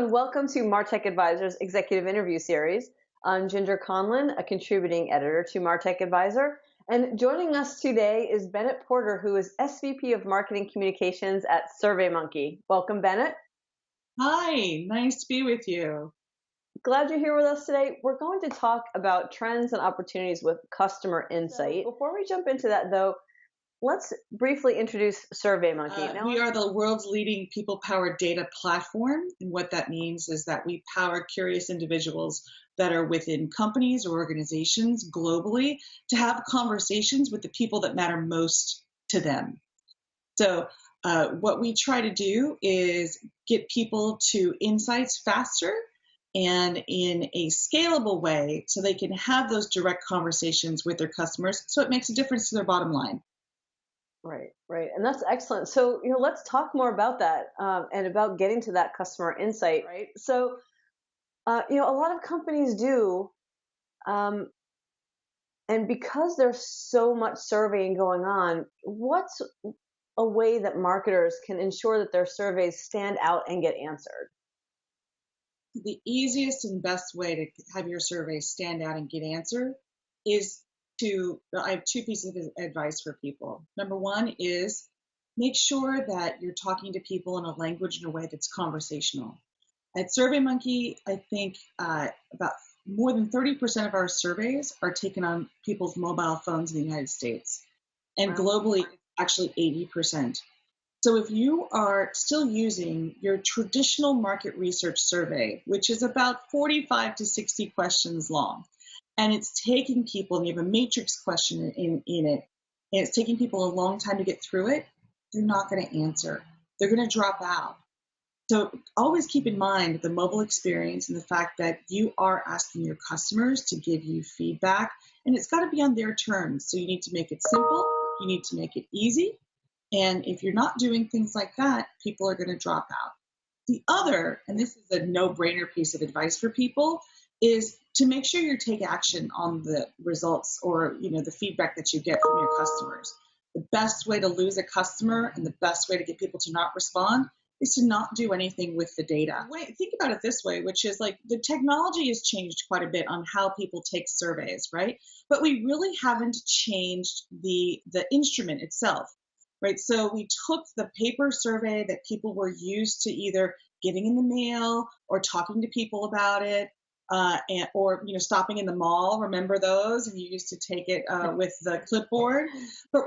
and welcome to Martech Advisor's Executive Interview Series. I'm Ginger Conlon, a contributing editor to Martech Advisor, and joining us today is Bennett Porter, who is SVP of Marketing Communications at SurveyMonkey. Welcome, Bennett. Hi, nice to be with you. Glad you're here with us today. We're going to talk about trends and opportunities with customer insight. Before we jump into that, though, let's briefly introduce SurveyMonkey. We are the world's leading people-powered data platform, and what that means is that we power curious individuals that are within companies or organizations globally to have conversations with the people that matter most to them. So what we try to do is get people to insights faster and in a scalable way so they can have those direct conversations with their customers so it makes a difference to their bottom line. Right. And that's excellent. So, let's talk more about that and about getting to that customer insight, right? So, a lot of companies do, and because there's so much surveying going on, what's a way that marketers can ensure that their surveys stand out and get answered? The easiest and best way to have your survey stand out and get answered is I have two pieces of advice for people. Number one is make sure that you're talking to people in a language in a way that's conversational. At SurveyMonkey, I think about more than 30% of our surveys are taken on people's mobile phones in the United States. And globally, actually 80%. So if you are still using your traditional market research survey, which is about 45 to 60 questions long, and it's taking people, and you have a matrix question in it, and it's taking people a long time to get through it, they're not going to answer. They're going to drop out. So always keep in mind the mobile experience and the fact that you are asking your customers to give you feedback, and it's got to be on their terms. So you need to make it simple. You need to make it easy. And if you're not doing things like that, people are going to drop out. The other, and this is a no-brainer piece of advice for people, is to make sure you take action on the results or the feedback that you get from your customers. The best way to lose a customer and the best way to get people to not respond is to not do anything with the data. Think about it this way, which is like the technology has changed quite a bit on how people take surveys, right? But we really haven't changed the instrument itself. Right, so we took the paper survey that people were used to either getting in the mail or talking to people about it, or stopping in the mall. Remember those? And you used to take it with the clipboard. But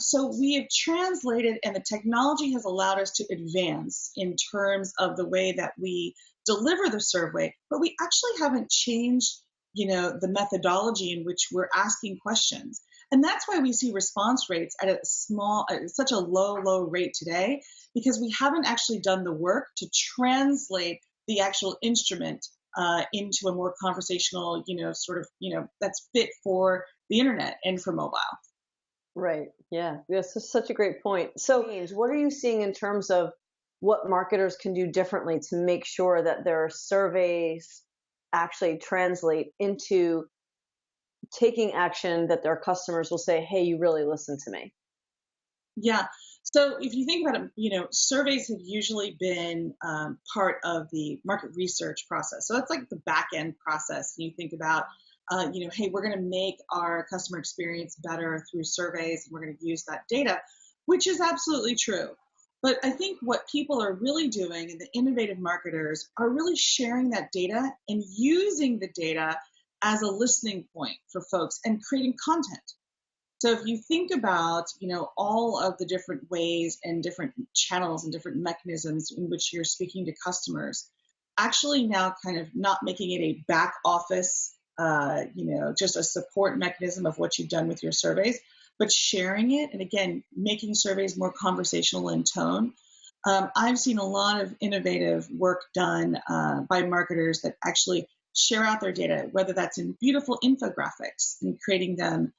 so we have translated, and the technology has allowed us to advance in terms of the way that we deliver the survey. But we actually haven't changed, the methodology in which we're asking questions. And that's why we see response rates at such a low rate today, because we haven't actually done the work to translate the actual instrument into a more conversational, that's fit for the internet and for mobile. Right. Yeah. This is such a great point. So, what are you seeing in terms of what marketers can do differently to make sure that their surveys actually translate into taking action that their customers will say, hey, you really listened to me? Yeah. So if you think about it, surveys have usually been part of the market research process. So that's like the back end process. And you think about, hey, we're going to make our customer experience better through surveys, and we're going to use that data, which is absolutely true. But I think what people are really doing, and the innovative marketers are really sharing that data and using the data as a listening point for folks and creating content. So if you think about, all of the different ways and different channels and different mechanisms in which you're speaking to customers, actually now kind of not making it a back office, just a support mechanism of what you've done with your surveys, but sharing it, and again, making surveys more conversational in tone. I've seen a lot of innovative work done by marketers that actually share out their data, whether that's in beautiful infographics and creating them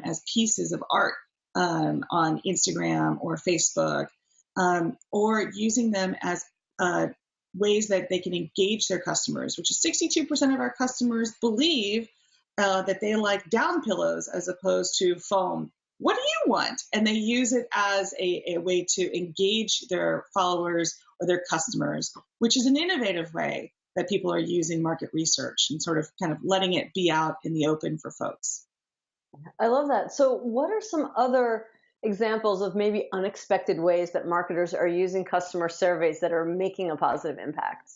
as pieces of art on Instagram or Facebook, or using them as ways that they can engage their customers, which is 62% of our customers believe that they like down pillows as opposed to foam what do you want? And they use it as a way to engage their followers or their customers, which is an innovative way that people are using market research and sort of kind of letting it be out in the open for folks. I love that. So, what are some other examples of maybe unexpected ways that marketers are using customer surveys that are making a positive impact?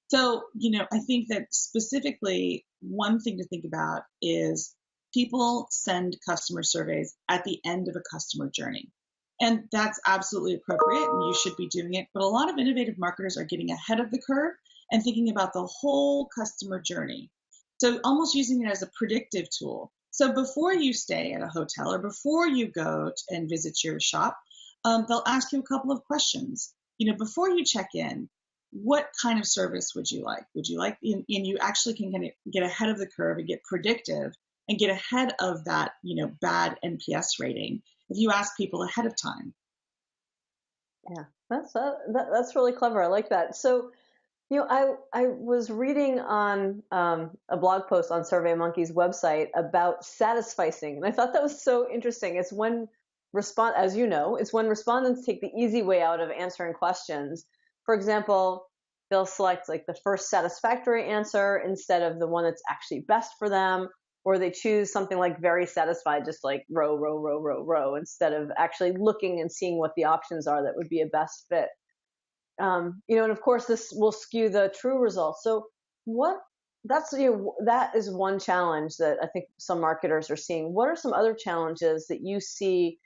So, I think that specifically one thing to think about is people send customer surveys at the end of a customer journey. And that's absolutely appropriate, and you should be doing it. But a lot of innovative marketers are getting ahead of the curve and thinking about the whole customer journey. So, almost using it as a predictive tool. So, before you stay at a hotel or before you go and visit your shop, they'll ask you a couple of questions. Before you check in, what kind of service would you like? Would you like, and you actually can kind of get ahead of the curve and get predictive and get ahead of that, bad NPS rating if you ask people ahead of time. Yeah, that's really clever. I like that. So, I was reading on a blog post on SurveyMonkey's website about satisficing, and I thought that was so interesting. It's when as you know, it's when respondents take the easy way out of answering questions. For example, they'll select like the first satisfactory answer instead of the one that's actually best for them, or they choose something like very satisfied, just like row, row, row, row, row, instead of actually looking and seeing what the options are that would be a best fit. And of course, this will skew the true results. So, what that is one challenge that I think some marketers are seeing. What are some other challenges that you see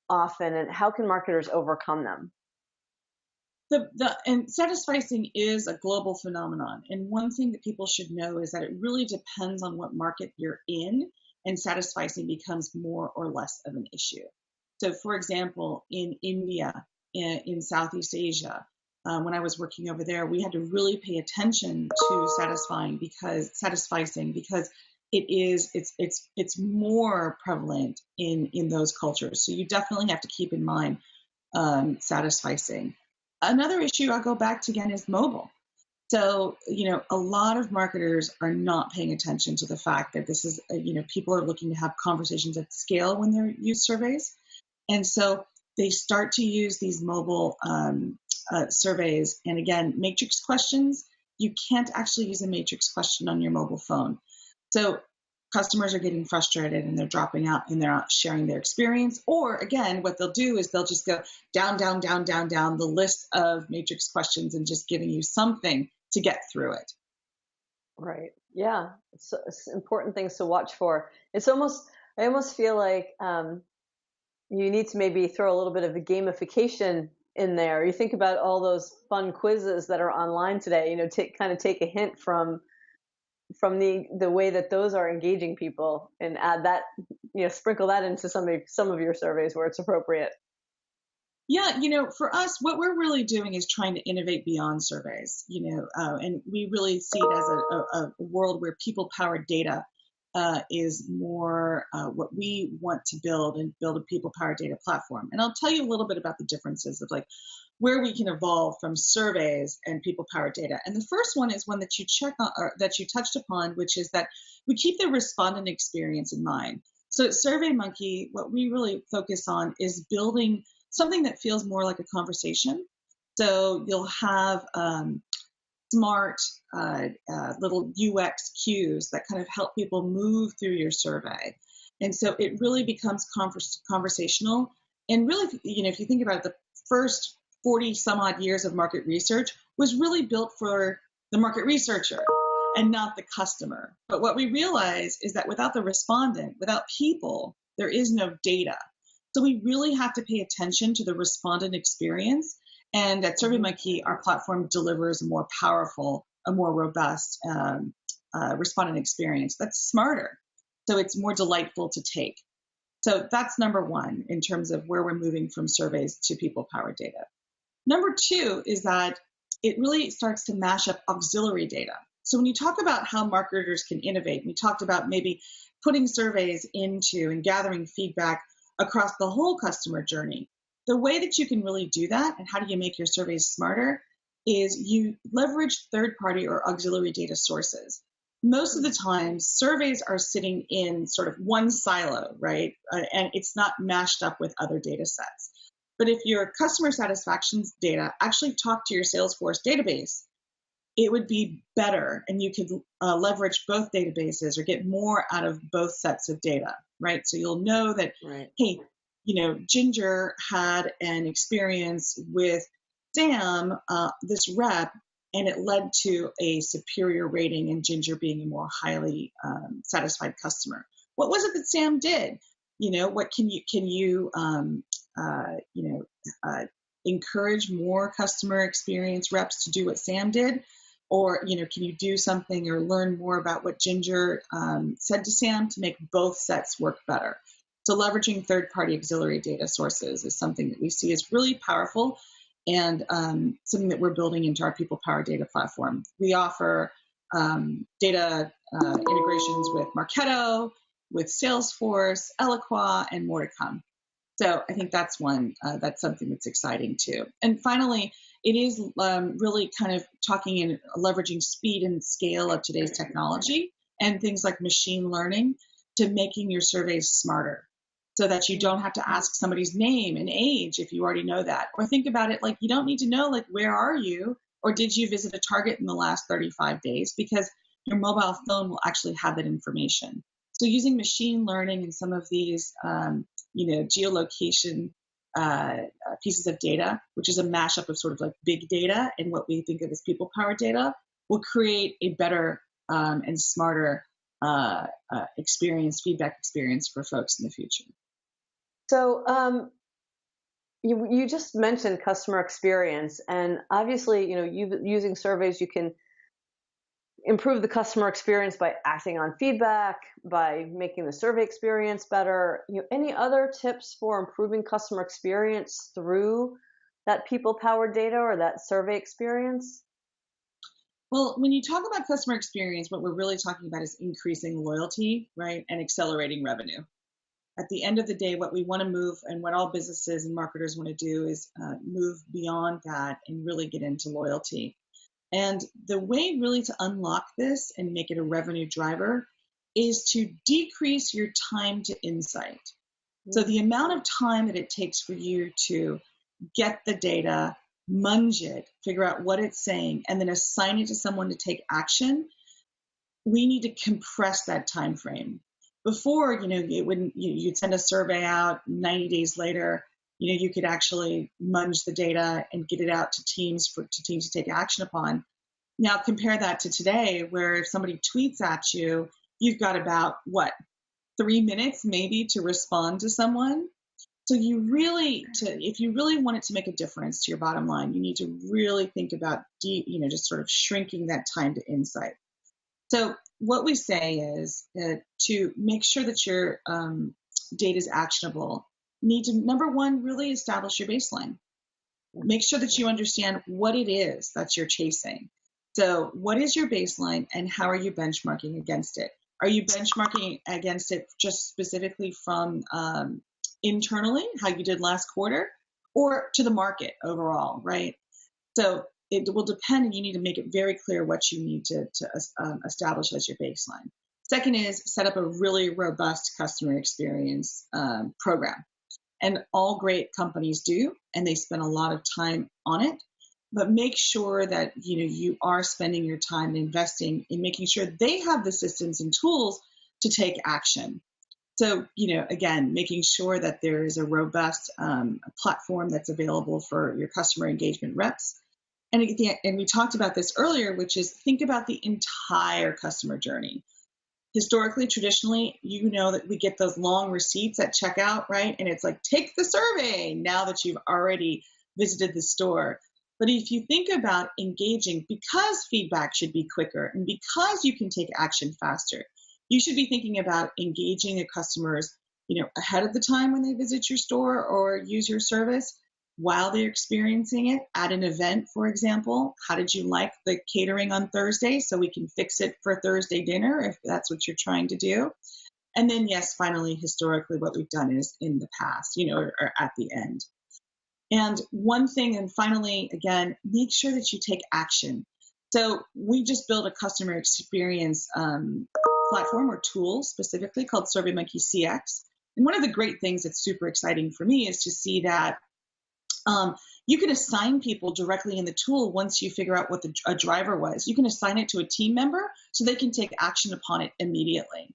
often, and how can marketers overcome them? And satisficing is a global phenomenon. And one thing that people should know is that it really depends on what market you're in, and satisficing becomes more or less of an issue. So, for example, in India, in Southeast Asia, when I was working over there, we had to really pay attention to satisficing because it's more prevalent in those cultures. So you definitely have to keep in mind satisficing. Another issue I'll go back to again is mobile. So, a lot of marketers are not paying attention to the fact that this is, people are looking to have conversations at scale when they use surveys. And so they start to use these mobile surveys. And again, matrix questions, you can't actually use a matrix question on your mobile phone. So customers are getting frustrated and they're dropping out and they're not sharing their experience. Or again, what they'll do is they'll just go down, down, down, down, down the list of matrix questions and just giving you something to get through it. Right. Yeah. It's important things to watch for. I almost feel like you need to maybe throw a little bit of the gamification in there. You think about all those fun quizzes that are online today, take a hint from the way that those are engaging people and add that, sprinkle that into some of your surveys where it's appropriate. Yeah, for us, what we're really doing is trying to innovate beyond surveys, and we really see it as a world where people-powered data is more what we want to build, and build a people-powered data platform. And I'll tell you a little bit about the differences of like where we can evolve from surveys and people-powered data. And the first one is one that you that you touched upon, which is that we keep the respondent experience in mind. So at SurveyMonkey, what we really focus on is building something that feels more like a conversation. So you'll have smart little UX cues that kind of help people move through your survey. And so it really becomes conversational. And really, if you think about it, the first 40 some odd years of market research was really built for the market researcher and not the customer. But what we realize is that without the respondent, without people, there is no data. So we really have to pay attention to the respondent experience. And at SurveyMonkey, our platform delivers a more powerful, a more robust respondent experience that's smarter. So it's more delightful to take. So that's number one in terms of where we're moving from surveys to people-powered data. Number two is that it really starts to mash up auxiliary data. So when you talk about how marketers can innovate, we talked about maybe putting surveys into and gathering feedback across the whole customer journey. The way that you can really do that, and how do you make your surveys smarter, is you leverage third-party or auxiliary data sources. most of the time surveys are sitting in sort of one silo, right? And it's not mashed up with other data sets. But if your customer satisfaction data actually talk to your Salesforce database, it would be better, and you could leverage both databases or get more out of both sets of data, right? So you'll know that, Right. hey, Ginger had an experience with Sam, this rep, and it led to a superior rating and Ginger being a more highly satisfied customer. What was it that Sam did? What can you encourage more customer experience reps to do what Sam did? Or, can you do something or learn more about what Ginger said to Sam to make both sets work better? So leveraging third-party auxiliary data sources is something that we see as really powerful, and something that we're building into our people-powered data platform. We offer data integrations with Marketo, with Salesforce, Eloqua, and more to come. So I think that's that's something that's exciting too. And finally, it is really kind of talking and leveraging speed and scale of today's technology and things like machine learning to making your surveys smarter, so that you don't have to ask somebody's name and age if you already know that. Or think about it like you don't need to know, like, where are you? Or did you visit a Target in the last 35 days? Because your mobile phone will actually have that information. So using machine learning and some of these, geolocation pieces of data, which is a mashup of sort of like big data and what we think of as people-powered data, will create a better and smarter feedback experience for folks in the future. So you just mentioned customer experience, and obviously, using surveys, you can improve the customer experience by acting on feedback, by making the survey experience better. Any other tips for improving customer experience through that people-powered data or that survey experience? Well, when you talk about customer experience, what we're really talking about is increasing loyalty, right, and accelerating revenue. At the end of the day, what we want to move, and what all businesses and marketers want to do, is move beyond that and really get into loyalty. And the way really to unlock this and make it a revenue driver is to decrease your time to insight. So the amount of time that it takes for you to get the data, munge it, figure out what it's saying, and then assign it to someone to take action, we need to compress that time frame. Before, you'd send a survey out, 90 days later, you could actually munge the data and get it out to teams to take action upon. Now compare that to today, where if somebody tweets at you, you've got about 3 minutes maybe to respond to someone. So if you really want it to make a difference to your bottom line, you need to really think about just sort of shrinking that time to insight. So what we say is to make sure that your data is actionable, you need to, number one, really establish your baseline. Make sure that you understand what it is that you're chasing. So what is your baseline, and how are you benchmarking against it? Are you benchmarking against it just specifically from internally, how you did last quarter, or to the market overall, right? So it will depend, and you need to make it very clear what you need to establish as your baseline. Second is set up a really robust customer experience program. And all great companies do, and they spend a lot of time on it. But make sure that you are spending your time investing in making sure they have the systems and tools to take action. So, again, making sure that there is a robust platform that's available for your customer engagement reps. And we talked about this earlier, which is think about the entire customer journey. Historically, traditionally, that we get those long receipts at checkout, right? And it's like, take the survey now that you've already visited the store. But if you think about engaging, because feedback should be quicker and because you can take action faster, you should be thinking about engaging the customers, ahead of the time when they visit your store or use your service, while they're experiencing it at an event, for example. How did you like the catering on Thursday? So we can fix it for Thursday dinner if that's what you're trying to do. And then, yes, finally, historically, what we've done is in the past, or at the end. And one thing, and finally, again, make sure that you take action. So we just built a customer experience platform or tool specifically called SurveyMonkey CX. And one of the great things that's super exciting for me is to see that you can assign people directly in the tool once you figure out what a driver was. You can assign it to a team member so they can take action upon it immediately.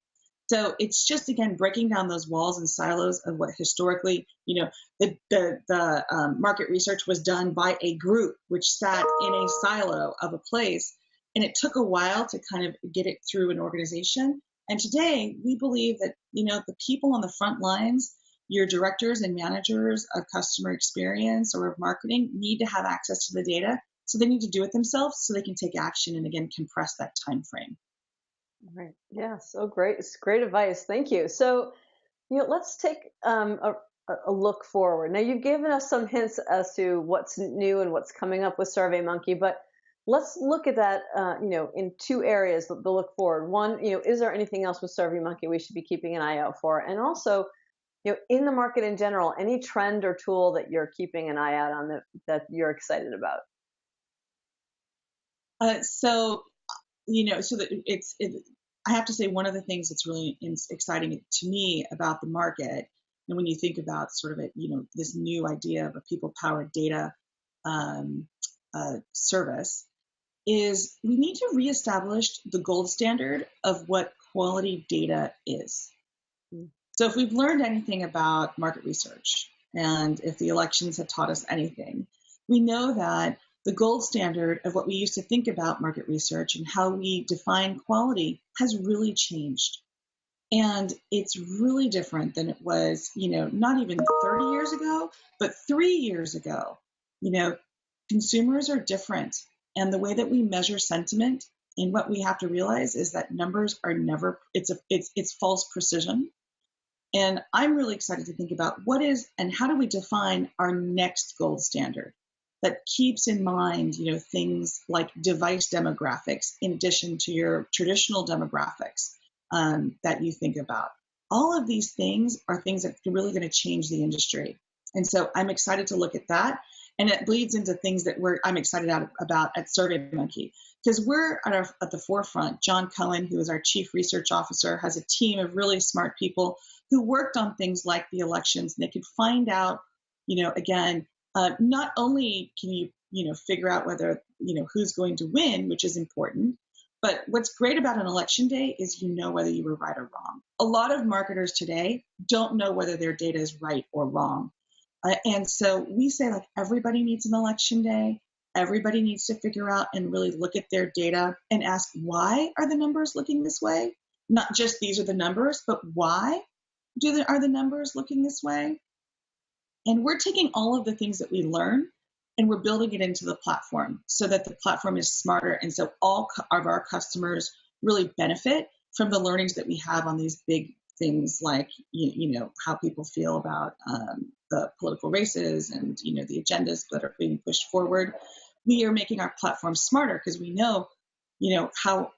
So it's just, again, breaking down those walls and silos of what historically, the market research was done by a group which sat in a silo of a place. And it took a while to kind of get it through an organization. And today we believe that, the people on the front lines, your directors and managers of customer experience or of marketing, need to have access to the data. So they need to do it themselves so they can take action and, again, compress that time frame. Right. Yeah. So great. It's great advice. Thank you. So, let's take a look forward. Now, you've given us some hints as to what's new and what's coming up with SurveyMonkey, but let's look at that, in two areas, the look forward. One, is there anything else with SurveyMonkey we should be keeping an eye out for? And also, in the market in general, any trend or tool that you're keeping an eye out on that you're excited about? I have to say, one of the things that's really exciting to me about the market, and when you think about sort of this new idea of a people-powered data service, is we need to reestablish the gold standard of what quality data is. So if we've learned anything about market research, and if the elections have taught us anything, we know that the gold standard of what we used to think about market research and how we define quality has really changed. And it's really different than it was, not even 30 years ago, but 3 years ago. Consumers are different. And the way that we measure sentiment, and what we have to realize is that numbers are never, it's false precision. And I'm really excited to think about what is and how do we define our next gold standard that keeps in mind, things like device demographics in addition to your traditional demographics that you think about. All of these things are things that are really going to change the industry. And so I'm excited to look at that. And it bleeds into things that I'm excited about at SurveyMonkey, because we're at the forefront. John Cohen, who is our chief research officer, has a team of really smart people who worked on things like the elections, and they could find out, again, not only can you figure out whether, who's going to win, which is important, but what's great about an election day is whether you were right or wrong. A lot of marketers today don't know whether their data is right or wrong. And so we say, everybody needs an election day. Everybody needs to figure out and really look at their data and ask, why are the numbers looking this way? Not just these are the numbers, but why are the numbers looking this way? And we're taking all of the things that we learn and we're building it into the platform so that the platform is smarter. And so all of our customers really benefit from the learnings that we have on these big things like, how people feel about the political races and, the agendas that are being pushed forward. We are making our platform smarter because we know, how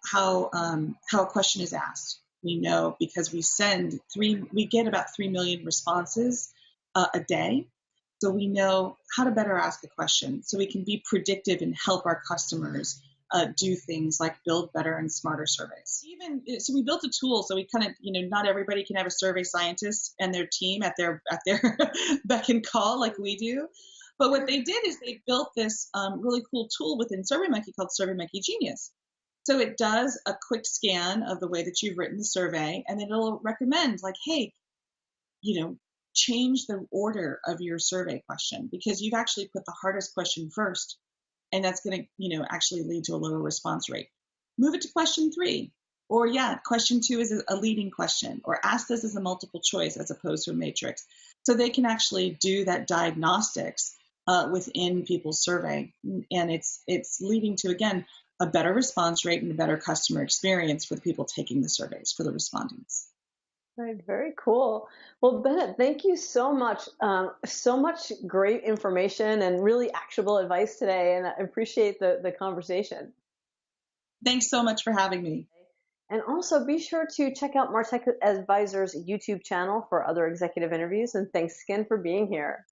a question is asked. We know because we get about 3 million responses a day. So we know how to better ask a question so we can be predictive and help our customers do things like build better and smarter surveys. So we built a tool so we kind of, not everybody can have a survey scientist and their team at their beck and call like we do. But what they did is they built this really cool tool within SurveyMonkey called SurveyMonkey Genius. So it does a quick scan of the way that you've written the survey, and then it'll recommend hey, change the order of your survey question because you've actually put the hardest question first, and that's going to, actually lead to a lower response rate. Move it to question 3, or question 2 is a leading question, or ask this as a multiple choice as opposed to a matrix. So they can actually do that diagnostics within people's survey, and it's leading to, again, a better response rate and a better customer experience for the people taking the surveys, for the respondents. Right, very cool. Well, Bennett, thank you so much. So much great information and really actionable advice today, and I appreciate the conversation. Thanks so much for having me. And also be sure to check out Martech Advisor's YouTube channel for other executive interviews, and thanks again for being here.